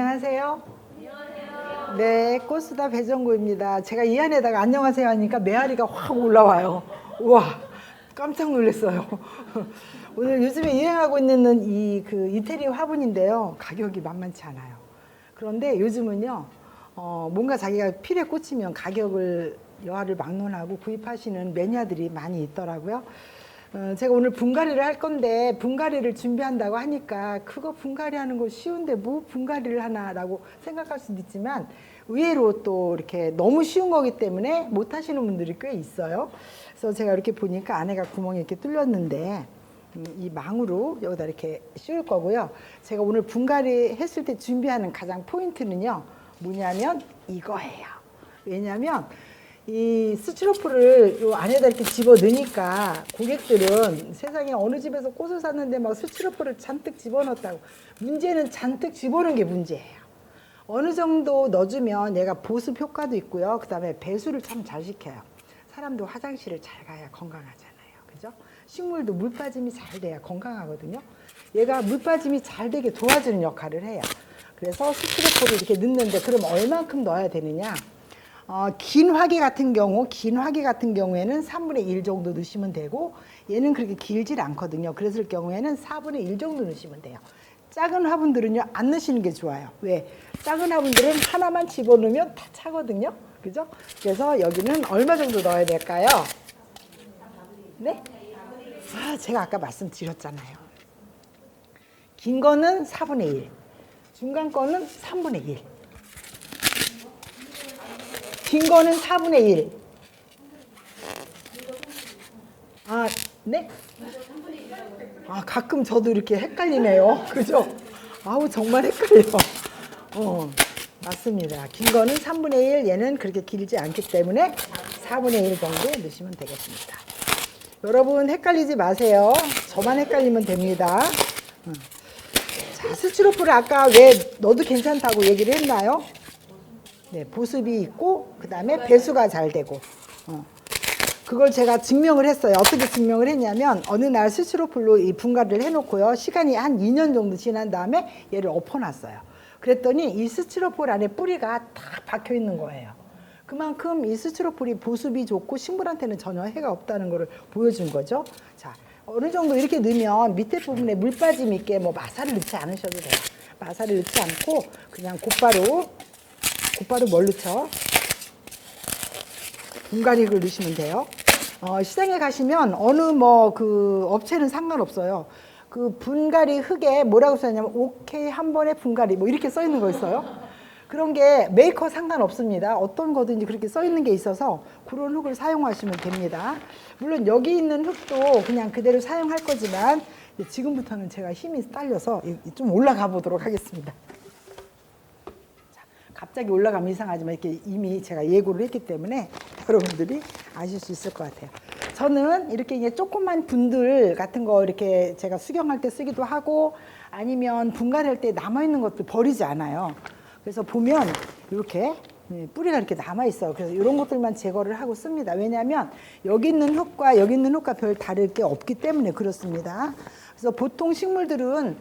안녕하세요. 안녕하세요. 네, 꽃수다 배정구입니다. 제가 이 안에다가 안녕하세요 하니까 메아리가 확 올라와요. 우와, 깜짝 놀랐어요. 오늘 요즘에 유행하고 있는 이태리 화분인데요. 가격이 만만치 않아요. 그런데 요즘은요, 뭔가 자기가 필에 꽂히면 가격을 여하를 막론하고 구입하시는 매니아들이 많이 있더라고요. 제가 오늘 분갈이를 할 건데 분갈이를 준비한다고 하니까 그거 분갈이 하는 거 쉬운데 뭐 분갈이를 하나라고 생각할 수도 있지만 의외로 또 이렇게 너무 쉬운 거기 때문에 못 하시는 분들이 꽤 있어요. 그래서 제가 이렇게 보니까 안에가 구멍이 이렇게 뚫렸는데 이 망으로 여기다 이렇게 씌울 거고요. 제가 오늘 분갈이 했을 때 준비하는 가장 포인트는요, 뭐냐면 이거예요. 왜냐면 이 스티로폼을 요 안에다 이렇게 집어 넣으니까 고객들은 세상에 어느 집에서 꽃을 샀는데 막 스티로폼을 잔뜩 집어 넣었다고. 문제는 잔뜩 집어 넣은 게 문제예요. 어느 정도 넣어주면 얘가 보습 효과도 있고요. 그 다음에 배수를 참 잘 시켜요. 사람도 화장실을 잘 가야 건강하잖아요. 그죠? 식물도 물 빠짐이 잘 돼야 건강하거든요. 얘가 물 빠짐이 잘 되게 도와주는 역할을 해요. 그래서 스티로폼을 이렇게 넣는데 그럼 얼만큼 넣어야 되느냐? 긴 화기 같은 경우에는 3분의 1 정도 넣으시면 되고, 얘는 그렇게 길질 않거든요. 그랬을 경우에는 4분의 1 정도 넣으시면 돼요. 작은 화분들은요, 안 넣으시는 게 좋아요. 왜? 작은 화분들은 하나만 집어넣으면 다 차거든요. 그죠? 그래서 여기는 얼마 정도 넣어야 될까요? 네? 제가 아까 말씀드렸잖아요. 긴 거는 4분의 1, 중간 거는 3분의 1. 긴 거는 4분의 1. 네? 가끔 저도 이렇게 헷갈리네요. 그죠? 아우, 정말 헷갈려. 맞습니다. 긴 거는 3분의 1, 얘는 그렇게 길지 않기 때문에 4분의 1 정도 넣으시면 되겠습니다. 여러분, 헷갈리지 마세요. 저만 헷갈리면 됩니다. 자, 스티로폼을 아까 왜 넣어도 괜찮다고 얘기를 했나요? 네, 보습이 있고 그 다음에 배수가 잘 되고, 그걸 제가 증명을 했어요. 어떻게 증명을 했냐면 어느 날 스티로폼로 이 분갈이를 해놓고요, 시간이 한 2년 정도 지난 다음에 얘를 엎어놨어요. 그랬더니 이 스티로폼 안에 뿌리가 다 박혀 있는 거예요. 그만큼 이 스티로폼이 보습이 좋고 식물한테는 전혀 해가 없다는 것을 보여준 거죠. 자, 어느 정도 이렇게 넣으면 밑에 부분에 물 빠짐 있게 뭐 마사를 넣지 않으셔도 돼요. 마사를 넣지 않고 그냥 곧바로 뭘 넣죠? 분갈이를 넣으시면 돼요. 시장에 가시면 어느 그 업체는 상관없어요. 그 분갈이 흙에 뭐라고 써있냐면 오케이 한 번에 분갈이 뭐 이렇게 써 있는 거 있어요. 그런 게 메이커 상관없습니다. 어떤 거든지 그렇게 써 있는 게 있어서 그런 흙을 사용하시면 됩니다. 물론 여기 있는 흙도 그냥 그대로 사용할 거지만 지금부터는 제가 힘이 딸려서 좀 올라가 보도록 하겠습니다. 갑자기 올라가면 이상하지만 이렇게 이미 제가 예고를 했기 때문에 여러분들이 아실 수 있을 것 같아요. 저는 이렇게 이제 조그만 분들 같은 거 이렇게 제가 수경할 때 쓰기도 하고 아니면 분갈이할 때 남아있는 것도 버리지 않아요. 그래서 보면 이렇게 뿌리가 이렇게 남아있어요. 그래서 이런 것들만 제거를 하고 씁니다. 왜냐하면 여기 있는 흙과 여기 있는 흙과 별 다를 게 없기 때문에 그렇습니다. 그래서 보통 식물들은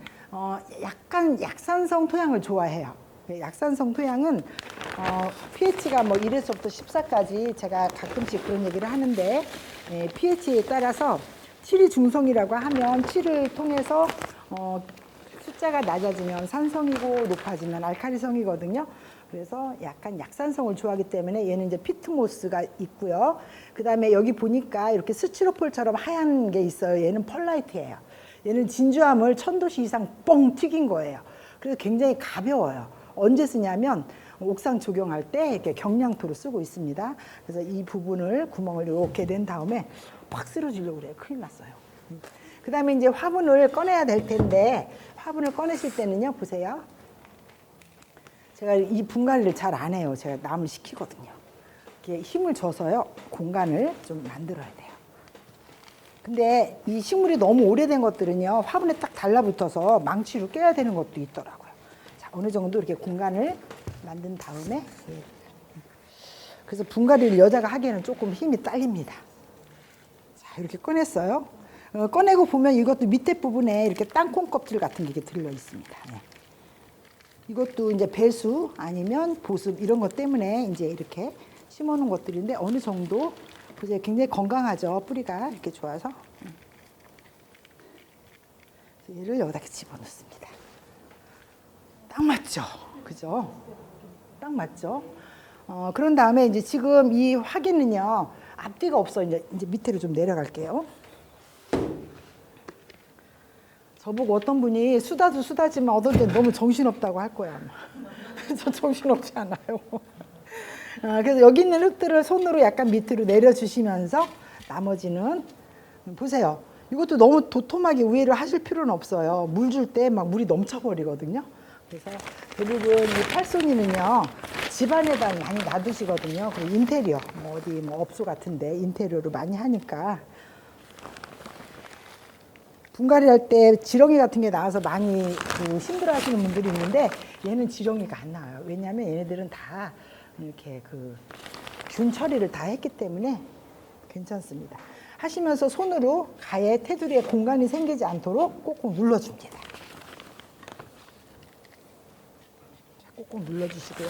약간 약산성 토양을 좋아해요. 약산성 토양은 pH가 뭐 1에서부터 14까지 제가 가끔씩 그런 얘기를 하는데, pH에 따라서 7이 중성이라고 하면 7을 통해서 숫자가 낮아지면 산성이고 높아지면 알칼리성이거든요. 그래서 약간 약산성을 좋아하기 때문에 얘는 이제 피트모스가 있고요. 그 다음에 여기 보니까 이렇게 스티로폴처럼 하얀 게 있어요. 얘는 펄라이트예요. 얘는 진주함을 1000도씨 이상 뻥 튀긴 거예요. 그래서 굉장히 가벼워요. 언제 쓰냐면 옥상 조경할 때 이렇게 경량토로 쓰고 있습니다. 그래서 이 부분을 구멍을 이렇게 낸 다음에 팍 쓸어주려고 그래요. 큰일 났어요. 그 다음에 이제 화분을 꺼내야 될 텐데, 화분을 꺼내실 때는요, 보세요. 제가 이 분갈이를 잘 안 해요. 제가 남을 시키거든요. 이렇게 힘을 줘서요, 공간을 좀 만들어야 돼요. 근데 이 식물이 너무 오래된 것들은요, 화분에 딱 달라붙어서 망치로 껴야 되는 것도 있더라고요. 어느 정도 이렇게 공간을 만든 다음에, 그래서 분갈이를 여자가 하기에는 조금 힘이 딸립니다. 자, 이렇게 꺼냈어요. 꺼내고 보면 이것도 밑에 부분에 이렇게 땅콩 껍질 같은 게 들려 있습니다. 이것도 이제 배수 아니면 보습 이런 것 때문에 이제 이렇게 심어 놓은 것들인데 어느 정도 이제 굉장히 건강하죠. 뿌리가 이렇게 좋아서. 얘를 여기다 이렇게 집어 넣습니다. 딱 맞죠? 그죠? 딱 맞죠? 그런 다음에 이제 지금 이 화기는요, 앞뒤가 없어. 이제 밑으로 좀 내려갈게요. 저보고 어떤 분이 수다도 수다지만 어떨 땐 너무 정신없다고 할 거야. 저 정신없지 않아요. 그래서 여기 있는 흙들을 손으로 약간 밑으로 내려주시면서 나머지는 보세요. 이것도 너무 도톰하게 우회를 하실 필요는 없어요. 물 줄 때 막 물이 넘쳐버리거든요. 그래서 대부분 이 팔송이는요, 집안에다 많이 놔두시거든요. 그리고 인테리어, 뭐 어디 뭐 업소 같은데 인테리어로 많이 하니까. 분갈이 할 때 지렁이 같은 게 나와서 많이 힘들어 하시는 분들이 있는데 얘는 지렁이가 안 나와요. 왜냐하면 얘네들은 다 이렇게 균 처리를 다 했기 때문에 괜찮습니다. 하시면서 손으로 가에 테두리에 공간이 생기지 않도록 꼭꼭 눌러줍니다. 꼭꼭 눌러주시고요.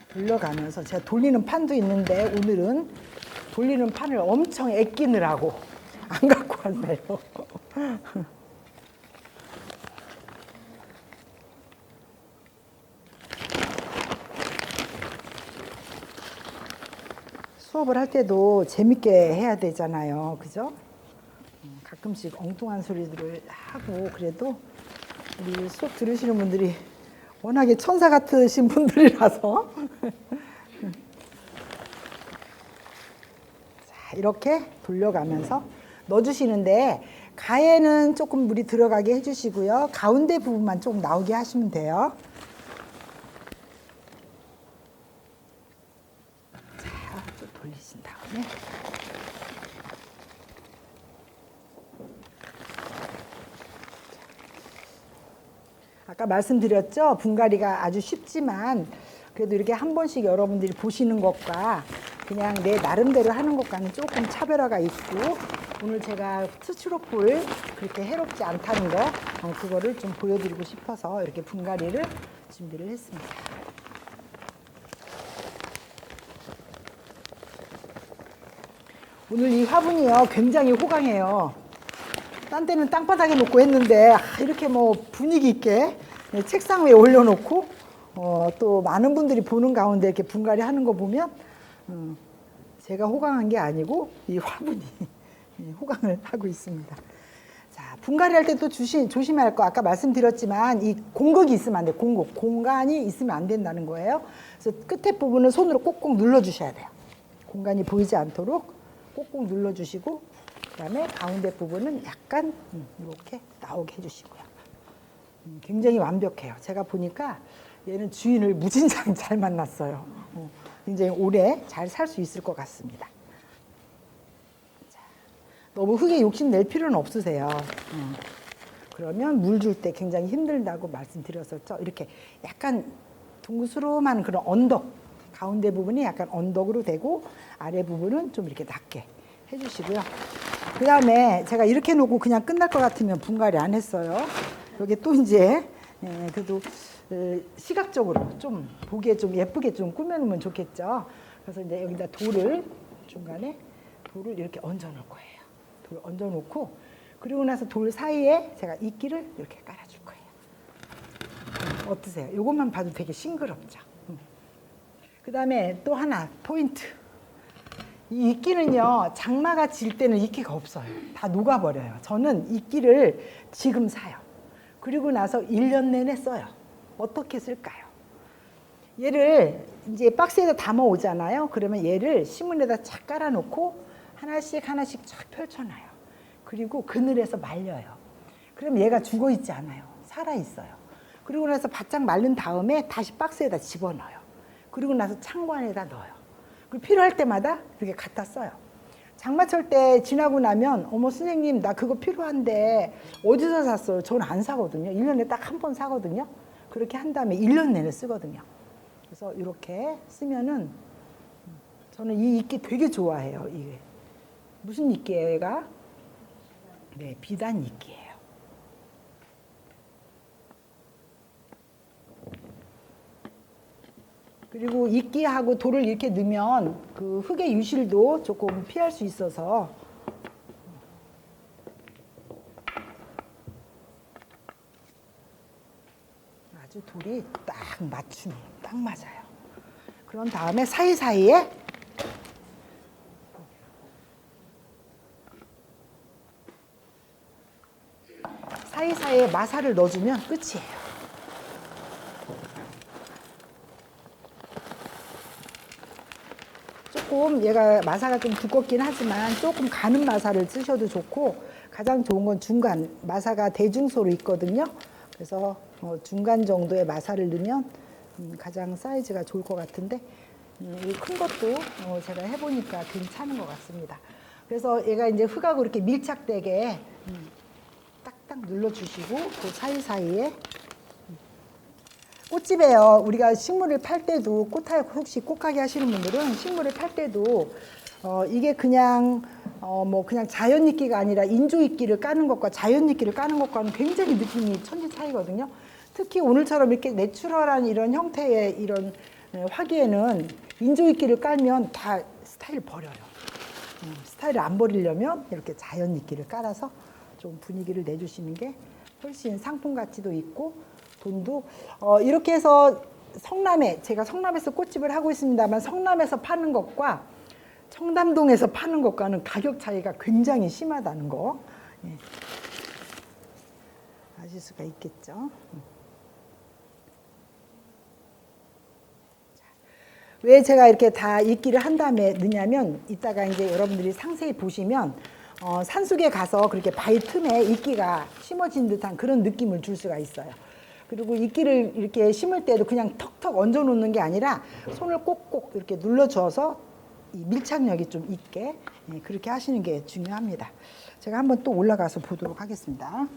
돌려가면서 제가 돌리는 판도 있는데 오늘은 돌리는 판을 엄청 아끼느라고 안 갖고 왔네요. 수업을 할 때도 재밌게 해야 되잖아요. 그죠? 가끔씩 엉뚱한 소리들을 하고 그래도 우리 수업 들으시는 분들이 워낙에 천사 같으신 분들이라서 자, 이렇게 돌려가면서 넣어주시는데 가에는 조금 물이 들어가게 해주시고요. 가운데 부분만 조금 나오게 하시면 돼요. 자, 좀 돌리신 다음에 아까 말씀드렸죠? 분갈이가 아주 쉽지만 그래도 이렇게 한 번씩 여러분들이 보시는 것과 그냥 내 나름대로 하는 것과는 조금 차별화가 있고 오늘 제가 스티로폴 그렇게 해롭지 않다는 거 그거를 좀 보여드리고 싶어서 이렇게 분갈이를 준비를 했습니다. 오늘 이 화분이요 굉장히 호강해요. 딴 때는 땅바닥에 놓고 했는데 이렇게 뭐 분위기 있게 책상 위에 올려놓고 또 많은 분들이 보는 가운데 이렇게 분갈이 하는 거 보면 제가 호강한 게 아니고 이 화분이 호강을 하고 있습니다. 자, 분갈이 할 때 또 조심해야 할 거 아까 말씀드렸지만 이 공극이 있으면 안 돼요. 공간이 있으면 안 된다는 거예요. 그래서 끝에 부분은 손으로 꼭꼭 눌러주셔야 돼요. 공간이 보이지 않도록 꼭꼭 눌러주시고 그다음에 가운데 부분은 약간 이렇게 나오게 해주시고요. 굉장히 완벽해요. 제가 보니까 얘는 주인을 무진장 잘 만났어요. 굉장히 오래 잘 살 수 있을 것 같습니다. 자, 너무 흙에 욕심 낼 필요는 없으세요. 그러면 물 줄 때 굉장히 힘들다고 말씀드렸었죠. 이렇게 약간 둥그스름한 그런 언덕, 가운데 부분이 약간 언덕으로 되고 아래 부분은 좀 이렇게 낮게 해주시고요. 그 다음에 제가 이렇게 놓고 그냥 끝날 것 같으면 분갈이 안 했어요. 여기 또 이제 그래도 시각적으로 좀 보기에 좀 예쁘게 좀 꾸며놓으면 좋겠죠. 그래서 이제 여기다 돌을 중간에 돌을 이렇게 얹어 놓을 거예요. 돌 얹어 놓고 그리고 나서 돌 사이에 제가 이끼를 이렇게 깔아줄 거예요. 어떠세요? 이것만 봐도 되게 싱그럽죠. 그 다음에 또 하나 포인트. 이 이끼는요, 장마가 질 때는 이끼가 없어요. 다 녹아버려요. 저는 이끼를 지금 사요. 그리고 나서 1년 내내 써요. 어떻게 쓸까요? 얘를 이제 박스에다 담아 오잖아요. 그러면 얘를 신문에다 착 깔아놓고 하나씩 하나씩 쫙 펼쳐놔요. 그리고 그늘에서 말려요. 그럼 얘가 죽어 있지 않아요. 살아 있어요. 그리고 나서 바짝 마른 다음에 다시 박스에다 집어넣어요. 그리고 나서 창고안에다 넣어요. 그리고 필요할 때마다 이렇게 갖다 써요. 장마철 때 지나고 나면 어머 선생님 나 그거 필요한데 어디서 샀어요? 저는 안 사거든요. 1년에 딱 한 번 사거든요. 그렇게 한 다음에 1년 내내 쓰거든요. 그래서 이렇게 쓰면은 저는 이 이끼 되게 좋아해요. 이게 무슨 이끼예요? 얘가? 네, 비단 이끼예요. 그리고 이끼하고 돌을 이렇게 넣으면 그 흙의 유실도 조금 피할 수 있어서 아주 돌이 딱 맞춤이 딱 맞아요. 그런 다음에 사이사이에 마사를 넣어주면 끝이에요. 조금 얘가 마사가 좀 두껍긴 하지만 조금 가는 마사를 쓰셔도 좋고, 가장 좋은 건 중간, 마사가 대중소로 있거든요. 그래서 중간 정도의 마사를 넣으면 가장 사이즈가 좋을 것 같은데, 이 큰 것도 제가 해보니까 괜찮은 것 같습니다. 그래서 얘가 이제 흙하고 이렇게 밀착되게 딱딱 눌러주시고, 그 사이사이에 꽃집에요. 우리가 식물을 팔 때도 혹시 꽃가게 하시는 분들은 식물을 팔 때도 이게 그냥 그냥 자연 이끼가 아니라 인조 이끼를 까는 것과 자연 이끼를 까는 것과는 굉장히 느낌이 천지 차이거든요. 특히 오늘처럼 이렇게 내추럴한 이런 형태의 이런 화기에는 인조 이끼를 깔면 다 스타일 버려요. 스타일을 안 버리려면 이렇게 자연 이끼를 깔아서 좀 분위기를 내주시는 게 훨씬 상품 가치도 있고 돈도 이렇게 해서 제가 성남에서 꽃집을 하고 있습니다만, 성남에서 파는 것과 청담동에서 파는 것과는 가격 차이가 굉장히 심하다는 거 아실 수가 있겠죠. 왜 제가 이렇게 다 이끼를 한 다음에 넣냐면, 이따가 이제 여러분들이 상세히 보시면 산속에 가서 그렇게 바위 틈에 이끼가 심어진 듯한 그런 느낌을 줄 수가 있어요. 그리고 이끼를 이렇게 심을 때도 그냥 턱턱 얹어 놓는 게 아니라 손을 꼭꼭 이렇게 눌러줘서 이 밀착력이 좀 있게 그렇게 하시는 게 중요합니다. 제가 한번 또 올라가서 보도록 하겠습니다.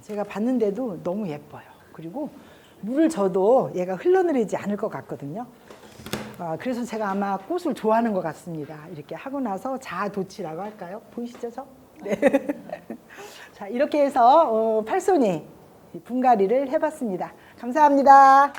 제가 봤는데도 너무 예뻐요. 그리고 물을 줘도 얘가 흘러내리지 않을 것 같거든요. 그래서 제가 아마 꽃을 좋아하는 것 같습니다. 이렇게 하고 나서 자아도취라고 할까요? 보이시죠, 저? 네. 자, 이렇게 해서 팔손이 분갈이를 해봤습니다. 감사합니다.